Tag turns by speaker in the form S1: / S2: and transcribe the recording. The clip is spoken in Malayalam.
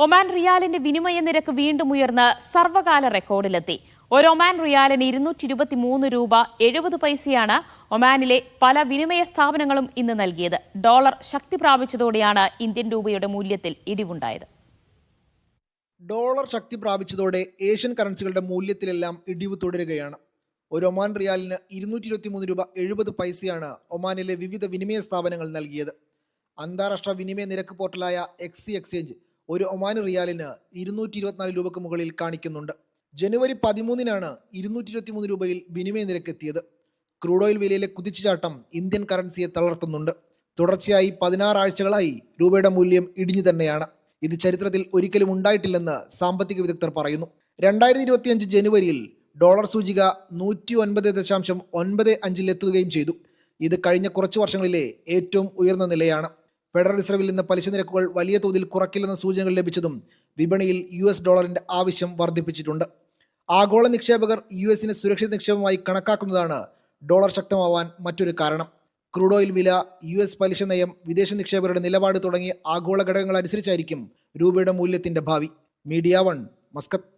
S1: ഒമാൻ റിയാലിന്റെ വിനിമയ നിരക്ക് വീണ്ടും ഉയർന്ന് സർവകാല റെക്കോർഡിലെത്തി. ഒരു ഒമാൻ റിയാലിന് 223 രൂപ 70 പൈസയാണ് ഒമാനിലെ പല വിനിമയ സ്ഥാപനങ്ങളും ഇന്ന് നൽകിയത്. ഡോളർ ശക്തി പ്രാപിച്ചതോടെയാണ് ഇന്ത്യൻ രൂപയുടെ മൂല്യത്തിൽ ഇടിവുണ്ടായത്.
S2: ഡോളർ ശക്തി പ്രാപിച്ചതോടെ ഏഷ്യൻ കറൻസികളുടെ മൂല്യത്തിലെല്ലാം ഇടിവ് തുടരുകയാണ്. ഒരു ഒമാൻ റിയാലിന് 223 രൂപ 70 പൈസയാണ് ഒമാനിലെ വിവിധ വിനിമയ സ്ഥാപനങ്ങൾ നൽകിയത്. അന്താരാഷ്ട്ര വിനിമയ നിരക്ക് പോർട്ടലായ എക്സി എക്സ്ചേഞ്ച് ഒരു ഒമാൻ റിയാലിന് 224 രൂപയ്ക്ക് മുകളിൽ കാണിക്കുന്നുണ്ട്. ജനുവരി 13-നാണ് 223 രൂപയിൽ വിനിമയ നിരക്ക് എത്തിയത്. ക്രൂഡ് ഓയിൽ വിലയിലെ കുതിച്ചുചാട്ടം ഇന്ത്യൻ കറൻസിയെ തളർത്തുന്നുണ്ട്. തുടർച്ചയായി 16 ആഴ്ചകളായി രൂപയുടെ മൂല്യം ഇടിഞ്ഞു തന്നെയാണ്. ഇത് ചരിത്രത്തിൽ ഒരിക്കലും ഉണ്ടായിട്ടില്ലെന്ന് സാമ്പത്തിക വിദഗ്ധർ പറയുന്നു. 2025 ജനുവരിയിൽ ഡോളർ സൂചിക 109.95 എത്തുകയും ചെയ്തു. ഇത് കഴിഞ്ഞ കുറച്ച് വർഷങ്ങളിലെ ഏറ്റവും ഉയർന്ന നിലയാണ്. ഫെഡറൽ റിസർവിൽ നിന്ന് പലിശ നിരക്കുകൾ വലിയ തോതിൽ കുറയ്ക്കില്ലെന്ന സൂചനകൾ ലഭിച്ചതും വിപണിയിൽ US ഡോളറിന്റെ ആവശ്യം വർദ്ധിപ്പിച്ചിട്ടുണ്ട്. ആഗോള നിക്ഷേപകർ US സുരക്ഷിത നിക്ഷേപമായി കണക്കാക്കുന്നതാണ് ഡോളർ ശക്തമാവാൻ മറ്റൊരു കാരണം. ക്രൂഡ് ഓയിൽ വില, US പലിശ നയം, വിദേശ നിക്ഷേപകരുടെ നിലപാട് തുടങ്ങിയ ആഗോള ഘടകങ്ങൾ അനുസരിച്ചായിരിക്കും രൂപയുടെ മൂല്യത്തിന്റെ ഭാവി. Media 1, Muscat.